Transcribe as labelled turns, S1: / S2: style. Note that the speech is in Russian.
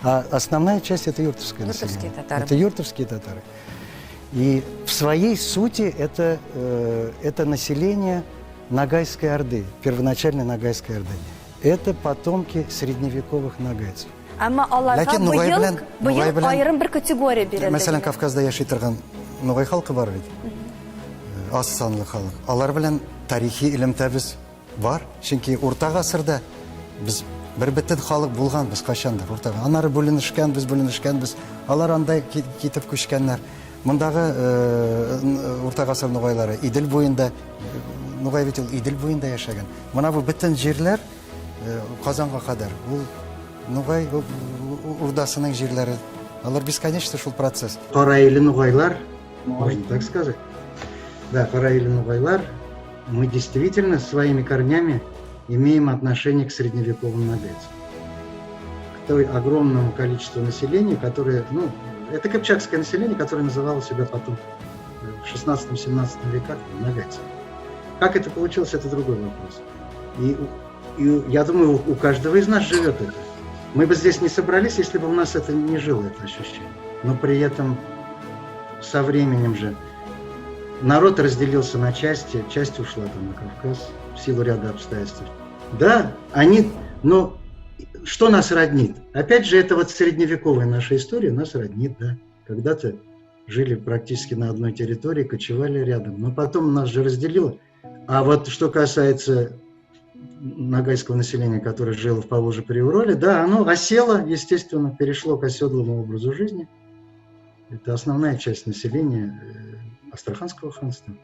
S1: А основная часть – это юртовское население.
S2: Татары.
S1: Это юртовские татары. И в своей сути это население Ногайской Орды, первоначальной Ногайской Орды. Это потомки средневековых ногайцев.
S2: Әмма аларга быйыл айрым бер категория бирелде.
S1: Мәсәлән, Кавказда яши торган ногай халкы бар бит. Аз санлы халык. Алар белән тарихи элемтәбез бар. Чөнки Урта гасырда без бер бөтен халык булганбыз качандыр Уртага. Аннары бүленешкәнбез. Алар андай китеп күчкәннәр. Мондагы Урта гасыр ногайлары Идел буенда, ногай бит ул Идел буенда яшәгән. Моны бу бөтен җирләр Казанга кадәр. Ул ногай урдасының җирләре. Алар бесконечный шул процесс.
S3: Караилы ногайлар, можно так сказать. Да, караилы ногайлар, мы действительно своими корнями имеем отношение к средневековым ногайцам. К той огромному количеству населения, которое, это кыпчакское население, которое называло себя потом в 16-17 веках ногайцами. Как это получилось, это другой вопрос. И я думаю, у каждого из нас живет это. Мы бы здесь не собрались, если бы у нас это не жило, это ощущение. Но при этом со временем же народ разделился на части, часть ушла там на Кавказ в силу ряда обстоятельств. Да, но что нас роднит? Опять же, это вот средневековая наша история нас роднит, да. Когда-то жили практически на одной территории, кочевали рядом, но потом нас же разделило. А вот что касается ногайского населения, которое жило в Поволжье-Приурале, да, оно осело, естественно, перешло к оседлому образу жизни. Это основная часть населения Астраханского ханства.